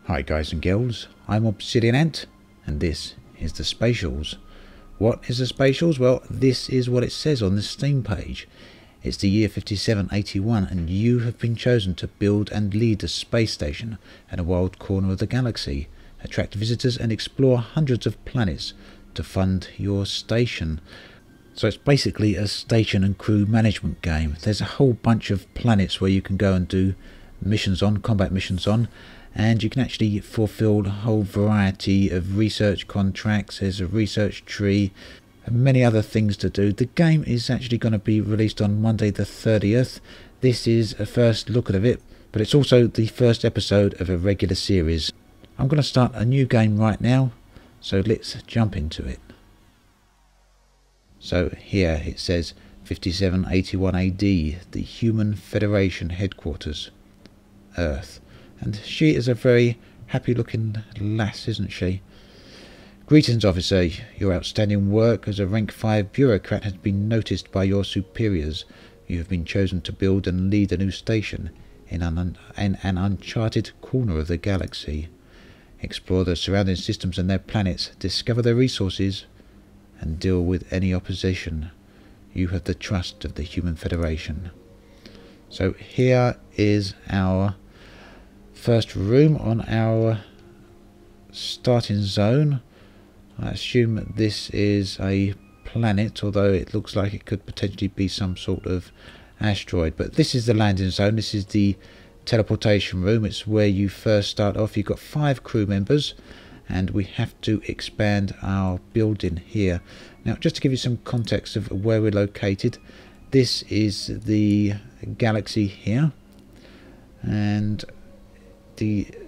Hi guys and girls, I'm Obsidian Ant and this is the Spatials. What is the Spatials? Well, this is what it says on the Steam page. It's the year 5781 and you have been chosen to build and lead a space station at a wild corner of the galaxy, attract visitors and explore hundreds of planets to fund your station. So it's basically a station and crew management game. There's a whole bunch of planets where you can go and do missions on, combat missions on, and you can actually fulfill a whole variety of research contracts. There's a research tree and many other things to do. The game is actually going to be released on Monday the 30th. This is a first look at it, but it's also the first episode of a regular series. I'm going to start a new game right now, so let's jump into it. So here it says 5781 AD, the Human Federation headquarters, Earth. And she is a very happy looking lass, isn't she? Greetings, officer. Your outstanding work as a rank 5 bureaucrat has been noticed by your superiors. You have been chosen to build and lead a new station in an uncharted corner of the galaxy. Explore the surrounding systems and their planets, discover their resources, and deal with any opposition. You have the trust of the Human Federation. So here is our first room on our starting zone. I assume this is a planet, although it looks like it could potentially be some sort of asteroid. But this is the landing zone. This is the teleportation room. It's where you first start off. You've got 5 crew members and we have to expand our building here. Now, just to give you some context of where we're located, this is the galaxy here, and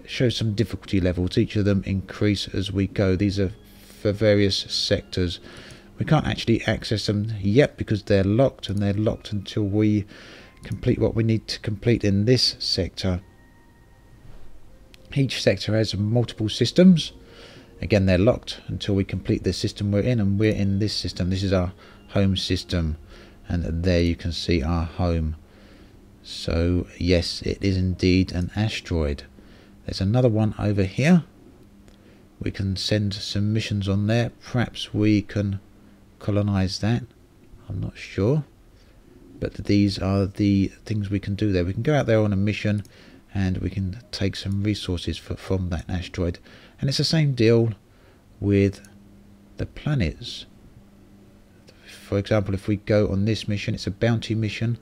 shows some difficulty levels. Each of them increase as we go. These are for various sectors. We can't actually access them yet because they're locked, and they're locked until we complete what we need to complete in this sector. Each sector has multiple systems. Again, they're locked until we complete the system we're in, and we're in this system. This is our home system, and there you can see our home. So yes, it is indeed an asteroid. There's another one over here. We can send some missions on there. Perhaps we can colonize that. I'm not sure. But these are the things we can do there. We can go out there on a mission and we can take some resources from that asteroid. And it's the same deal with the planets. For example, if we go on this mission, it's a bounty mission.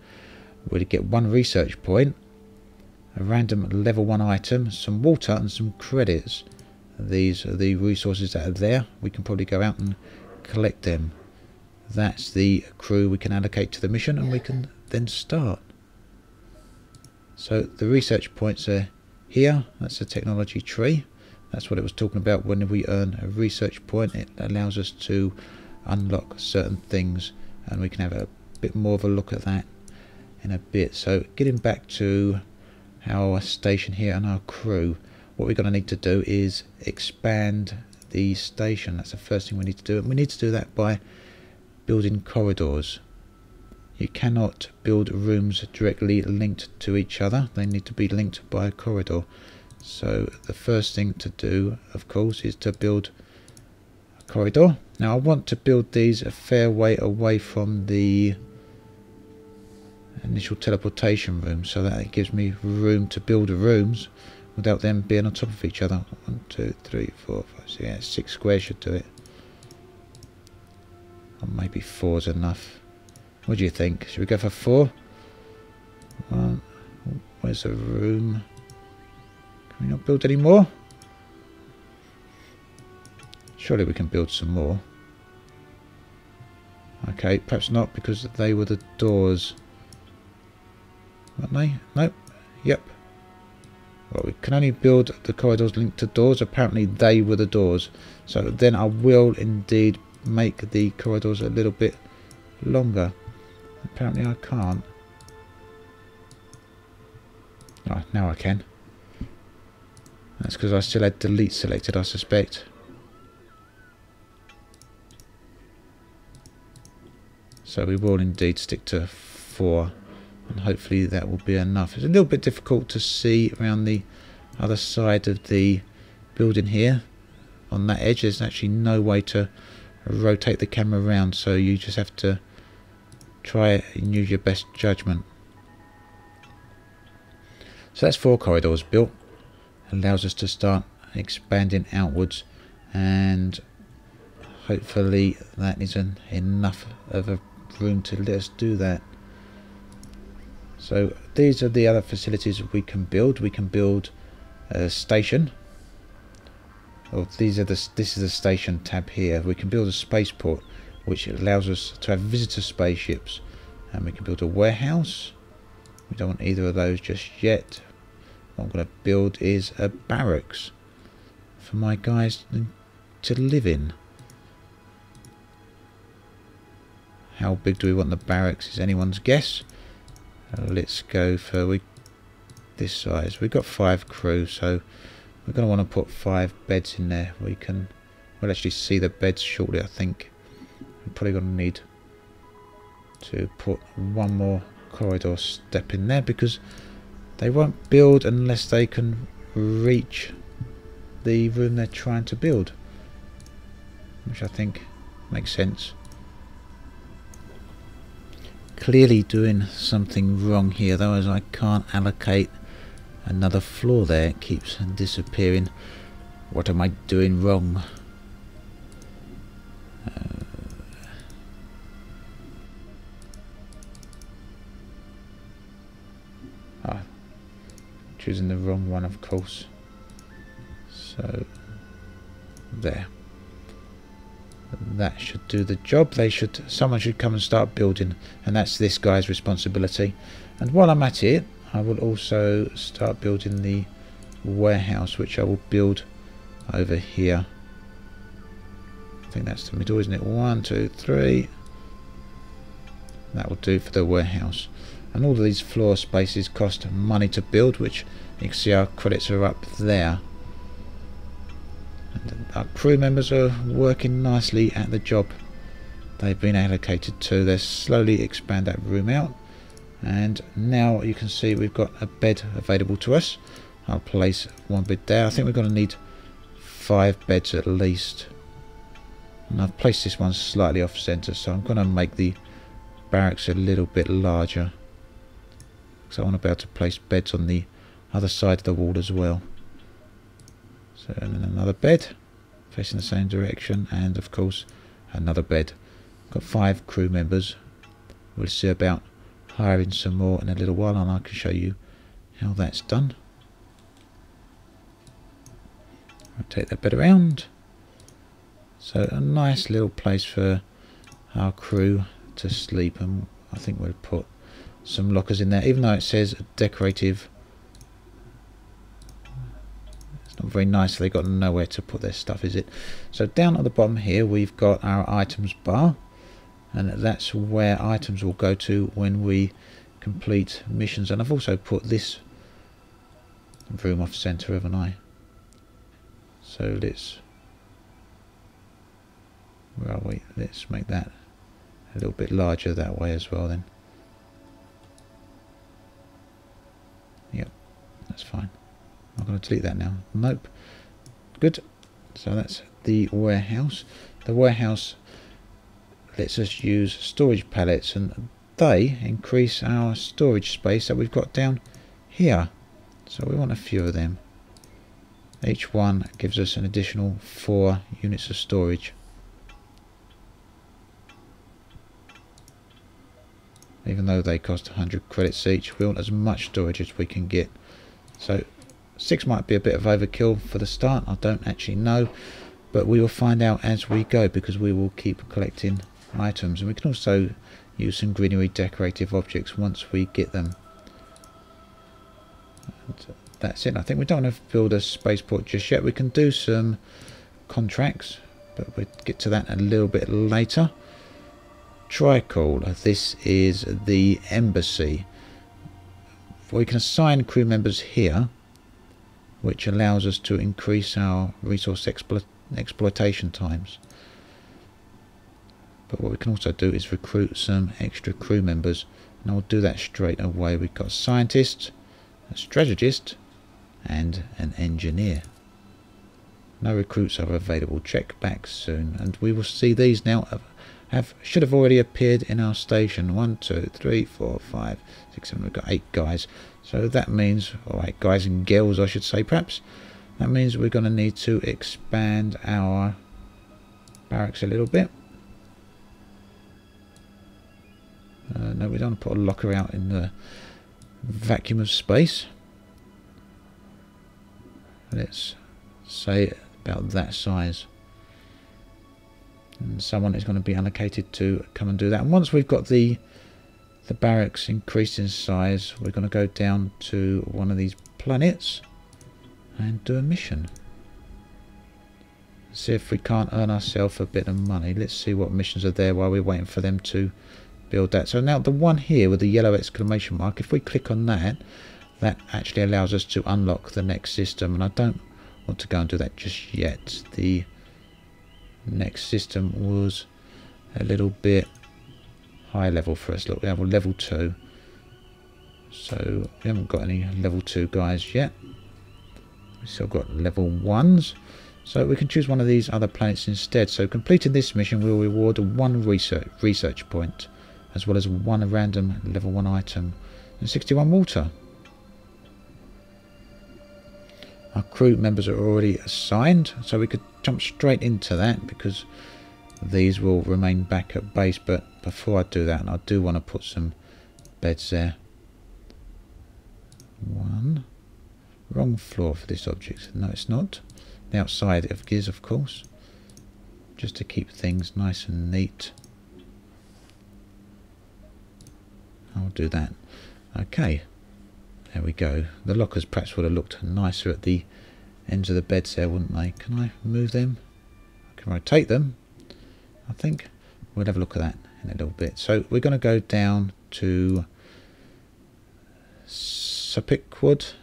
We'll get 1 research point, a random level 1 item, some water and some credits. These are the resources that are there. We can probably go out and collect them. That's the crew we can allocate to the mission, and we can then start. So the research points are here. That's a technology tree. That's what it was talking about. When we earn a research point, it allows us to unlock certain things, and we can have a bit more of a look at that in a bit. So getting back to our station here and our crew, what we're going to need to do is expand the station. That's the first thing we need to do, and we need to do that by building corridors. You cannot build rooms directly linked to each other. They need to be linked by a corridor. So the first thing to do, of course, is to build a corridor. Now I want to build these a fair way away from the initial teleportation room, so that it gives me room to build rooms without them being on top of each other. 1, 2, 3, 4, 5, 6, yeah, 6 squares should do it. Or maybe 4's enough. What do you think? Should we go for 4? Where's the room? Can we not build any more? Surely we can build some more. Okay, perhaps not, because they were the doors. Weren't they? Nope. Yep. Well, we can only build the corridors linked to doors. Apparently they were the doors. So then I will indeed make the corridors a little bit longer. Apparently I can't. Oh, now I can. That's because I still had delete selected, I suspect. So we will indeed stick to 4. And hopefully that will be enough. It's a little bit difficult to see around the other side of the building here, on that edge, there's actually no way to rotate the camera around, so you just have to try and use your best judgment. So that's 4 corridors built. Allows us to start expanding outwards, and hopefully that is enough of a room to let us do that. So these are the other facilities we can build. We can build a station. This is the station tab here. We can build a spaceport, which allows us to have visitor spaceships, and we can build a warehouse. We don't want either of those just yet. What I'm going to build is a barracks for my guys to live in. How big do we want the barracks is anyone's guess. Let's go for this size. We've got 5 crew, so we're going to want to put 5 beds in there. We'll actually see the beds shortly, I think. We're probably going to need to put 1 more corridor step in there, because they won't build unless they can reach the room they're trying to build, which I think makes sense. Clearly doing something wrong here though, as I can't allocate another floor there. It keeps disappearing. What am I doing wrong? Choosing the wrong one, of course. So there. That should do the job. Someone should come and start building, and that's this guy's responsibility. And while I'm at it, I will also start building the warehouse, which I will build over here. I think that's the middle, isn't it? 1, 2, 3. That will do for the warehouse. And all of these floor spaces cost money to build, which you can see our credits are up there. And our crew members are working nicely at the job they've been allocated to. They slowly expand that room out, and now you can see we've got a bed available to us. I'll place 1 bed there. I think we're going to need 5 beds at least, and I've placed this one slightly off center, so I'm going to make the barracks a little bit larger, because I want to be able to place beds on the other side of the wall as well. So, and then another bed facing the same direction, and of course another bed. Got 5 crew members. We'll see about hiring some more in a little while, and I can show you how that's done. I'll take that bed around. So a nice little place for our crew to sleep, and I think we'll put some lockers in there, even though it says decorative. It's not very nice. They've got nowhere to put their stuff, is it? So down at the bottom here we've got our items bar, and that's where items will go to when we complete missions. And I've also put this room off center, haven't I? So where are we? Let's make that a little bit larger that way as well then. Yep, that's fine. I'm going to delete that now. Nope. Good. So that's the warehouse. The warehouse lets us use storage pallets, and they increase our storage space that we've got down here. So we want a few of them. Each one gives us an additional 4 units of storage. Even though they cost 100 credits each, we want as much storage as we can get. So 6 might be a bit of overkill for the start, I don't actually know, but we will find out as we go, because we will keep collecting items, and we can also use some greenery decorative objects once we get them. And that's it. I think we don't have to build a spaceport just yet. We can do some contracts, but we'll get to that a little bit later. Tricol, this is the embassy. We can assign crew members here, which allows us to increase our resource exploitation times. But what we can also do is recruit some extra crew members, and I'll do that straight away. We've got a scientist, a strategist, and an engineer. No recruits are available. Check back soon. And we will see these now should have already appeared in our station. 1, 2, 3, 4, 5, 6, 7. We've got 8 guys. So that means, or 8 guys and girls I should say perhaps. That means we're going to need to expand our barracks a little bit. No, we don't want to put a locker out in the vacuum of space. Let's say about that size. And someone is going to be allocated to come and do that. And once we've got the barracks increased in size, we're going to go down to one of these planets and do a mission. See if we can't earn ourselves a bit of money. Let's see what missions are there while we're waiting for them to build that. So now the one here with the yellow exclamation mark, if we click on that, that actually allows us to unlock the next system. And I don't want to go and do that just yet. The next system was a little bit high level for us. Look, we have a level 2. So we haven't got any level 2 guys yet. We've still got level 1s. So we can choose one of these other planets instead. So completing this mission will reward 1 research point, as well as 1 random level 1 item and 61 water. Our crew members are already assigned, so we could jump straight into that because these will remain back at base. But before I do that, and I do want to put some beds there. 1. Wrong floor for this object. No, it's not. The outside of gears, of course, just to keep things nice and neat. I'll do that. Okay, there we go. The lockers perhaps would have looked nicer at the ends of the beds there, wouldn't they? Can I move them? I can rotate them, I think. We'll have a look at that in a little bit. So we're going to go down to Supicwood,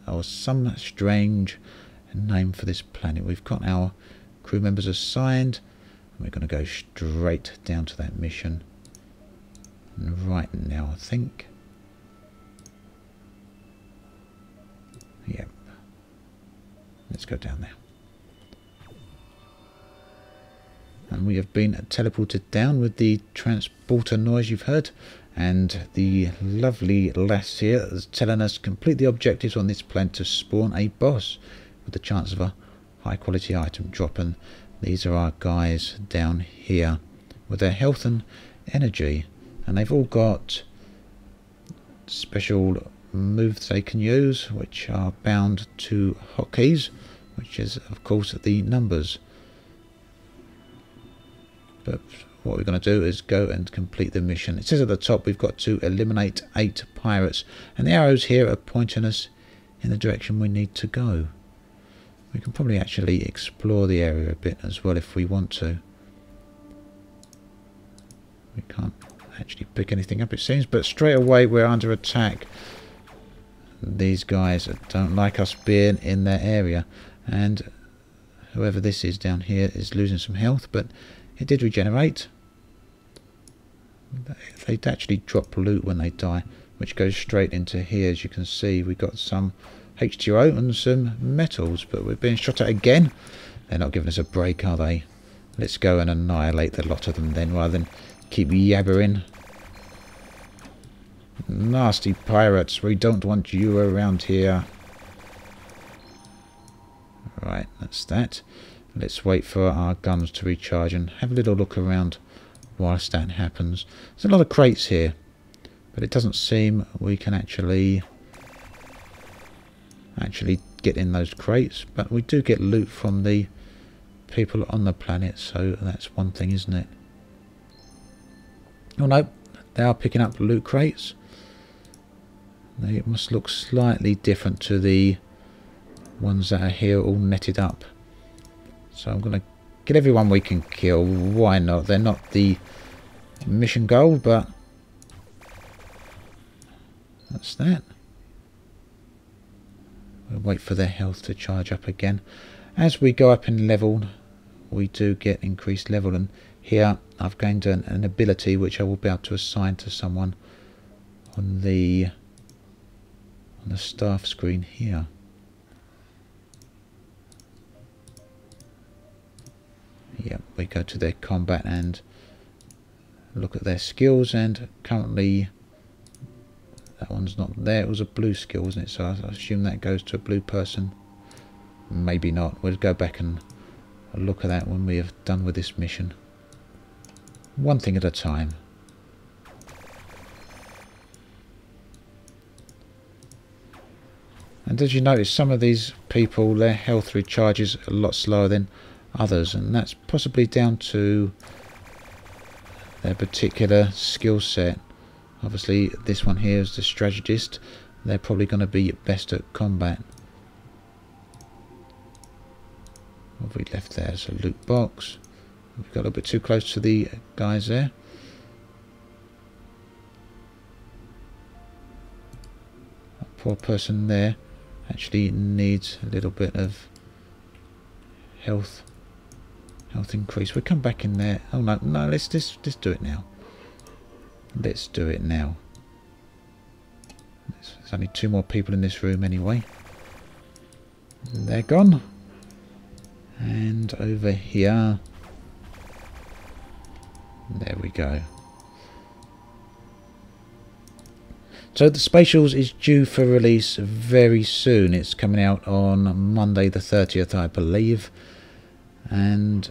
or some strange name for this planet. We've got our crew members assigned, and we're going to go straight down to that mission right now, I think. Yep. Let's go down there. And we have been teleported down with the transporter noise you've heard. And the lovely lass here is telling us complete the objectives on this planet to spawn a boss with the chance of a high quality item drop. And these are our guys down here with their health and energy. And they've all got special moves they can use, which are bound to hotkeys, which is of course the numbers. But what we're going to do is go and complete the mission. It says at the top we've got to eliminate 8 pirates, and the arrows here are pointing us in the direction we need to go. We can probably actually explore the area a bit as well if we want to. We can't actually pick anything up, it seems, but straight away we're under attack. These guys don't like us being in their area, and whoever this is down here is losing some health, but it did regenerate. They actually drop loot when they die, which goes straight into here. As you can see, we got some H2O and some metals, but we're being shot at again. They're not giving us a break, are they? Let's go and annihilate the lot of them then, rather than keep yabbering. Nasty pirates, we don't want you around here. Right, that's that. Let's wait for our guns to recharge and have a little look around whilst that happens. There's a lot of crates here, but it doesn't seem we can actually get in those crates, but we do get loot from the people on the planet, so that's one thing, isn't it? Oh no, they are picking up loot crates. They must look slightly different to the ones that are here all netted up. So I'm going to get everyone we can kill. Why not? They're not the mission goal, but that's that. We'll wait for their health to charge up again. As we go up in level, we do get increased level, and here I've gained an ability which I will be able to assign to someone on the on the staff screen here. Yep, we go to their combat and look at their skills, and currently that one's not there. It was a blue skill, wasn't it? So I assume that goes to a blue person. Maybe not. We'll go back and look at that when we have done with this mission. One thing at a time. And as you notice, some of these people, their health recharges a lot slower than others, and that's possibly down to their particular skill set. Obviously this one here is the strategist. They're probably going to be best at combat. What have we left there? It's a loot box. We've got a little bit too close to the guys there. That poor person there actually needs a little bit of health increase. We'll come back in there. Oh no, let's do it now. Let's do it now. There's only 2 more people in this room anyway. They're gone. And over here. There we go. So the Spatials is due for release very soon. It's coming out on Monday the 30th, I believe. And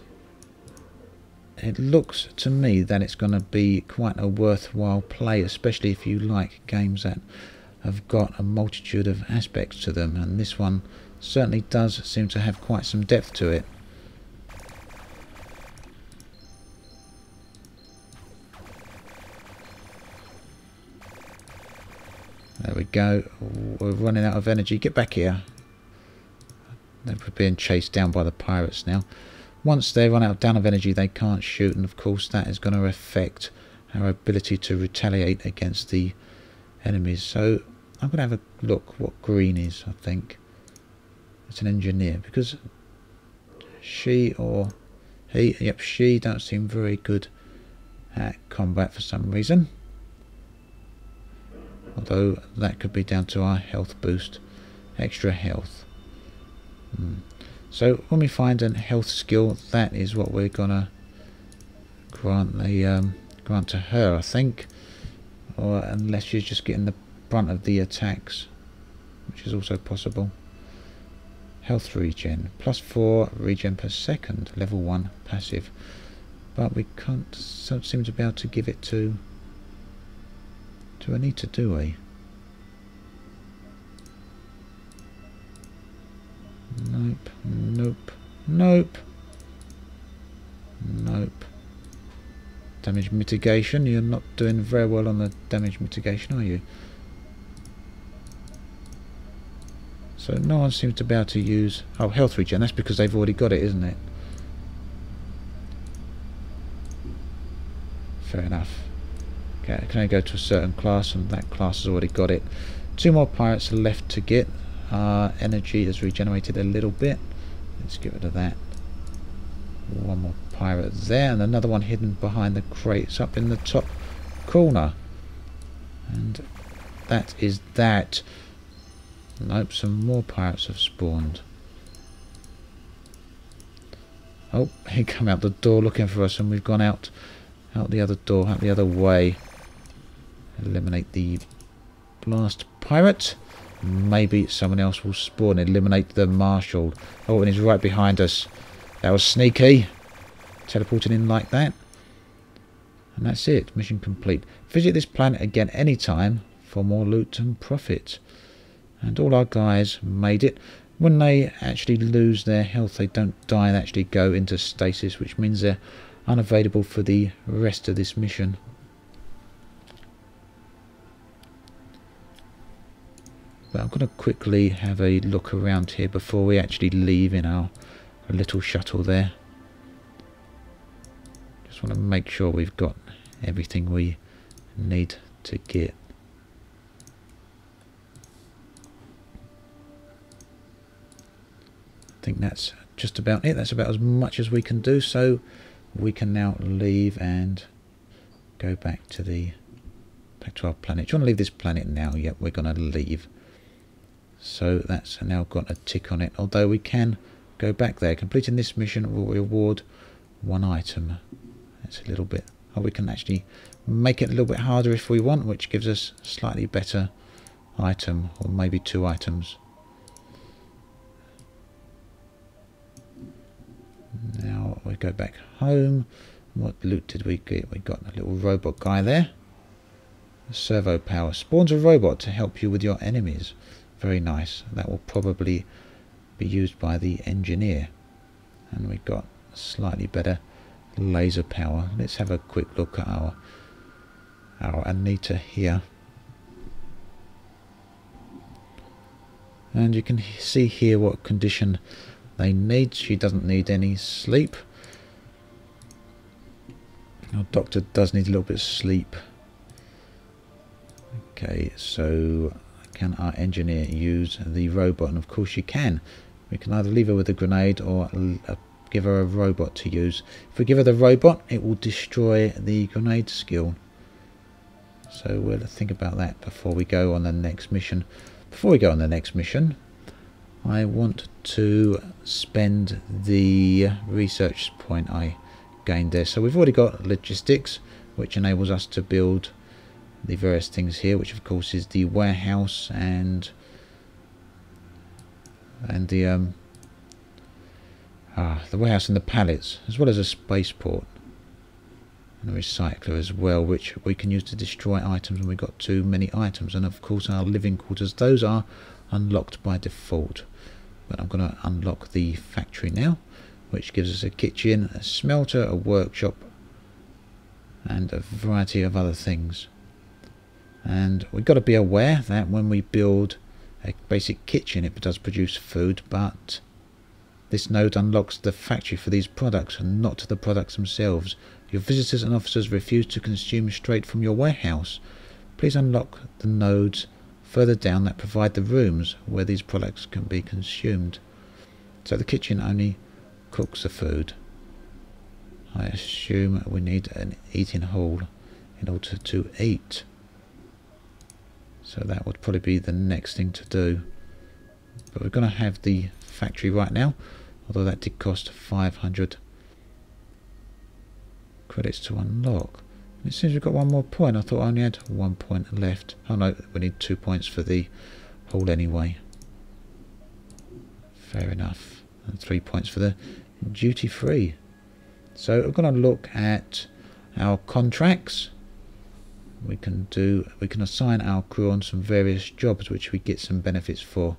it looks to me that it's going to be quite a worthwhile play, especially if you like games that have got a multitude of aspects to them, and this one certainly does seem to have quite some depth to it. There we go. We're running out of energy. Get back here. They're being chased down by the pirates now. Once they run down of energy, they can't shoot, and of course that is going to affect our ability to retaliate against the enemies. So I'm going to have a look what green is. I think it's an engineer, because she or he, yep, she don't seem very good at combat for some reason. Although that could be down to our health boost, extra health. So when we find a health skill, that is what we're gonna grant to her, I think, or unless she's just getting the brunt of the attacks, which is also possible. Health regen, +4 regen per second, level 1 passive, but we don't seem to be able to give it to Anita, do we? Nope, nope, nope, nope. Damage mitigation, you're not doing very well on the damage mitigation, are you? So no one seems to be able to use... Oh, health regen, that's because they've already got it, isn't it? Fair enough. Okay, can I go to a certain class, and that class has already got it. 2 more pirates are left to get. Energy has regenerated a little bit. Let's get rid of that. 1 more pirate there, and another one hidden behind the crates up in the top corner. And that is that. Nope, some more pirates have spawned. Oh, he come out the door looking for us, and we've gone out the other door, out the other way. Eliminate the last pirate. Maybe someone else will spawn. Eliminate the marshal. Oh, and he's right behind us. That was sneaky. Teleporting in like that. And that's it. Mission complete. Visit this planet again anytime for more loot and profit. And all our guys made it. When they actually lose their health, they don't die and actually go into stasis, which means they're unavailable for the rest of this mission. But I'm going to quickly have a look around here before we actually leave in our little shuttle there. Just want to make sure we've got everything we need to get. I think that's just about it. That's about as much as we can do. So we can now leave and go back to our planet. Do you want to leave this planet now? Yep, we're going to leave. So that's now got a tick on it, although we can go back there. Completing this mission will reward 1 item. That's a little bit... Oh, we can actually make it a little bit harder if we want, which gives us slightly better item, or maybe 2 items. Now we go back home. What loot did we get? We got a little robot guy there. Servo power. Spawns a robot to help you with your enemies. Very nice. That will probably be used by the engineer. And we got slightly better laser power. Let's have a quick look at our Anita here. And you can see here what condition they need. She doesn't need any sleep. Our doctor does need a little bit of sleep. Okay, so can our engineer use the robot? And of course she can. We can either leave her with a grenade or give her a robot to use. If we give her the robot, it will destroy the grenade skill. So we'll think about that before we go on the next mission. Before we go on the next mission, I want to spend the research point I gained there. So we've already got logistics, which enables us to build the various things here, which of course is the warehouse and the warehouse and the pallets, as well as a spaceport and a recycler as well, which we can use to destroy items when we've got too many items. And of course our living quarters, those are unlocked by default. But I'm going to unlock the factory now, which gives us a kitchen, a smelter, a workshop and a variety of other things. And we've got to be aware that when we build a basic kitchen, it does produce food, but this node unlocks the factory for these products and not the products themselves. Your visitors and officers refuse to consume straight from your warehouse. Please unlock the nodes further down that provide the rooms where these products can be consumed. So the kitchen only cooks the food. I assume we need an eating hall in order to eat. So that would probably be the next thing to do. But we're going to have the factory right now, although that did cost 500 credits to unlock. And it seems we've got 1 more point. I thought I only had 1 point left. Oh no, we need 2 points for the hall anyway. Fair enough. And 3 points for the duty free. So we're going to look at our contracts. We can assign our crew on some various jobs which we get some benefits for.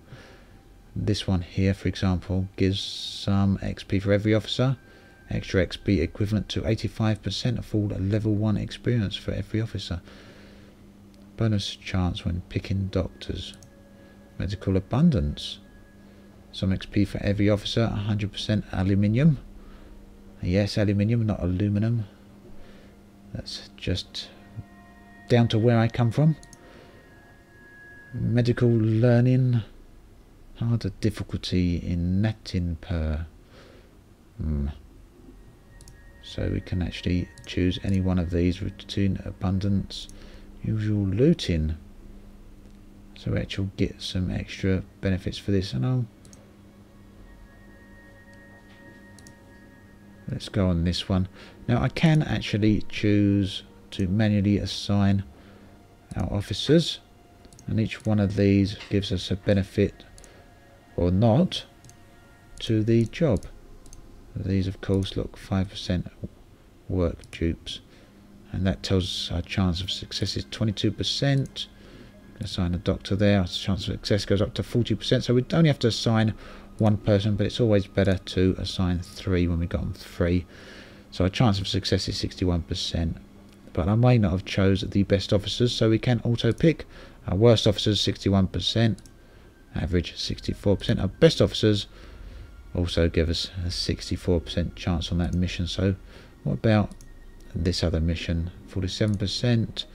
This one here, for example, gives some XP for every officer. Extra XP equivalent to 85% of all level 1 experience for every officer. Bonus chance when picking doctors. Medical abundance. Some XP for every officer. 100% aluminium. Yes, aluminium, not aluminum. That's just down to where I come from. Medical learning. Harder difficulty in Latin per. So we can actually choose any one of these. Routine abundance. Usual looting. So we actually get some extra benefits for this. And let's go on this one. Now I can actually choose to manually assign our officers, and each one of these gives us a benefit or not to the job. These of course look 5% work dupes, and that tells us our chance of success is 22%. Assign a doctor there, our chance of success goes up to 40%, so we only have to assign 1 person, but it's always better to assign 3 when we got them 3. So our chance of success is 61%. But I may not have chose the best officers, so we can auto pick. Our worst officers 61%, average 64%. Our best officers also give us a 64% chance on that mission. So what about this other mission? 47%.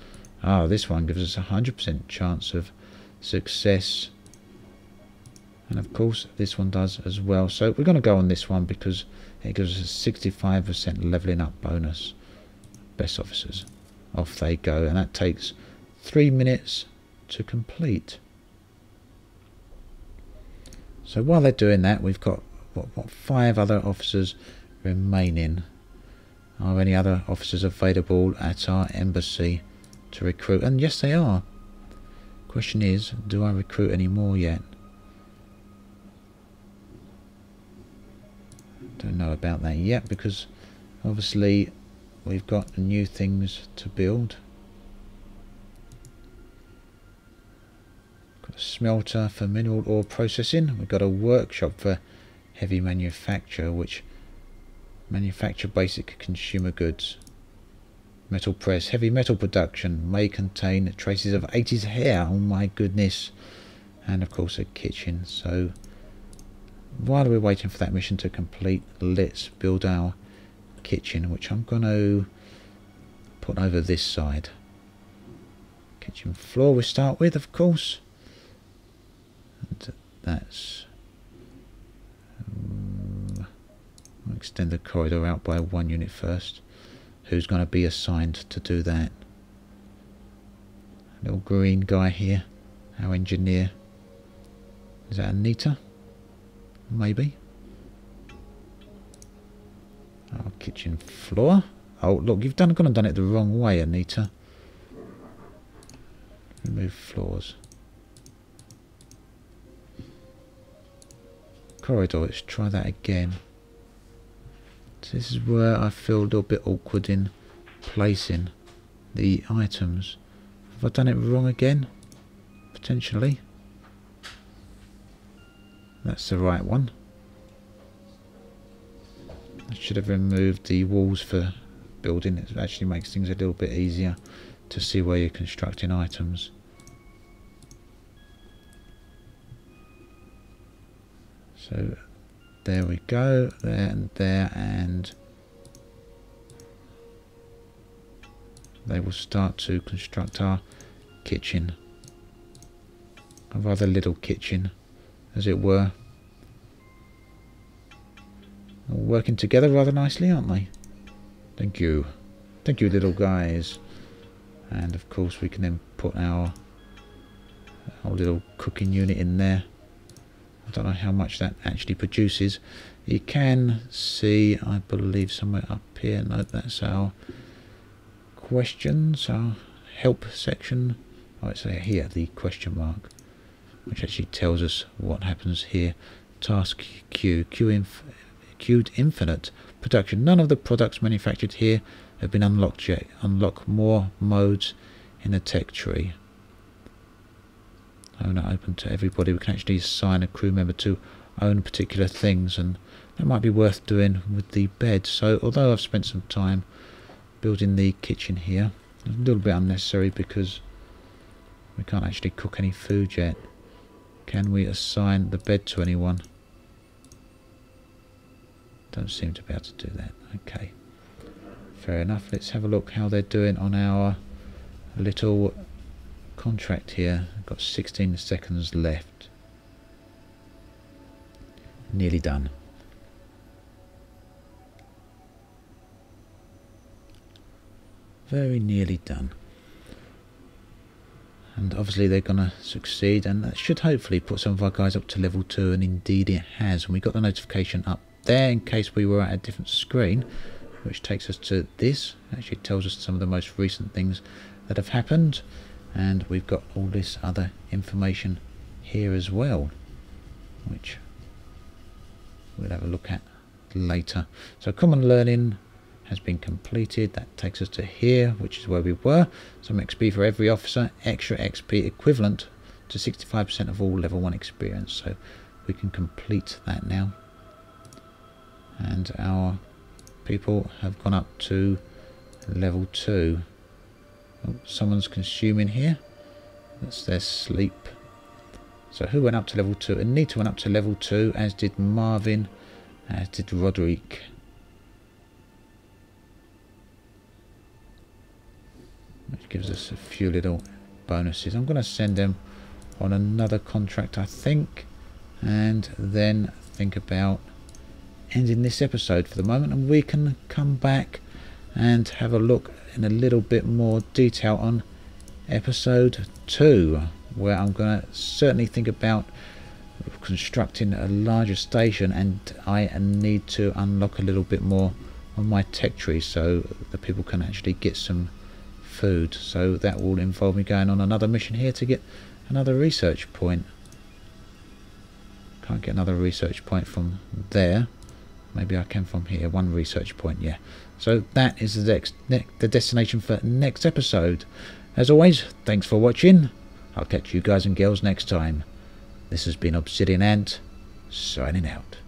This one gives us a 100% chance of success. And of course this one does as well. So we're going to go on this one because it gives us a 65% leveling up bonus. Best officers. Off they go, and that takes 3 minutes to complete. So while they're doing that, we've got what 5 other officers remaining. Are any other officers available at our embassy to recruit? And yes, they are. Question is, do I recruit any more yet? Don't know about that yet, because obviously we've got new things to build. Got a smelter for mineral ore processing. We've got a workshop for heavy manufacture, which manufacture basic consumer goods. Metal press, heavy metal production, may contain traces of 80s hair. Oh my goodness. And of course a kitchen. So while we're waiting for that mission to complete, let's build our kitchen, which I'm going to put over this side. Kitchen floor we start with, of course. And that's... I'll extend the corridor out by 1 unit first. Who's going to be assigned to do that? Little green guy here, our engineer. Is that Anita? Maybe. Our kitchen floor. Oh look, you've gone and done it the wrong way, Anita. Remove floors. Corridor, let's try that again. So this is where I feel a little bit awkward in placing the items. Have I done it wrong again? Potentially. That's the right one. I should have removed the walls for building. It actually makes things a little bit easier to see where you're constructing items. So there we go, there, and they will start to construct our kitchen. A rather little kitchen, as it were. All working together rather nicely, aren't they? Thank you. Thank you, little guys. And of course we can then put our little cooking unit in there. I don't know how much that actually produces. You can see, I believe, somewhere up here. No, that's our questions, our help section. Oh, it's here, the question mark, which actually tells us what happens here. Task queue, queued infinite production. None of the products manufactured here have been unlocked yet. Unlock more modes in the tech tree. Owner open to everybody. We can actually assign a crew member to own particular things, and that might be worth doing with the bed. So although I've spent some time building the kitchen here, it's a little bit unnecessary because we can't actually cook any food yet. Can we assign the bed to anyone? Don't seem to be able to do that. Okay, fair enough. Let's have a look how they're doing on our little contract here. I've got 16 seconds left. Nearly done. Very nearly done. And obviously they're going to succeed, and that should hopefully put some of our guys up to level 2, and indeed it has. And we got the notification up there in case we were at a different screen, which takes us to this. Actually tells us some of the most recent things that have happened. And we've got all this other information here as well, which we'll have a look at later. So common learning has been completed. That takes us to here, which is where we were. Some XP for every officer, extra XP equivalent to 65% of all level 1 experience. So we can complete that now. And our people have gone up to level 2. Oh, someone's consuming here. That's their sleep. So who went up to level 2? Anita went up to level 2, as did Marvin, as did Roderick. Which gives us a few little bonuses. I'm going to send them on another contract, I think, and then think about ending this episode for the moment, and we can come back and have a look in a little bit more detail on episode 2, where I'm going to certainly think about constructing a larger station, and I need to unlock a little bit more on my tech tree so the people can actually get some food. So that will involve me going on another mission here to get another research point. Can't get another research point from there. Maybe I can from here. One research point, yeah. So that is the destination for next episode. As always, thanks for watching. I'll catch you guys and girls next time. This has been Obsidian Ant, signing out.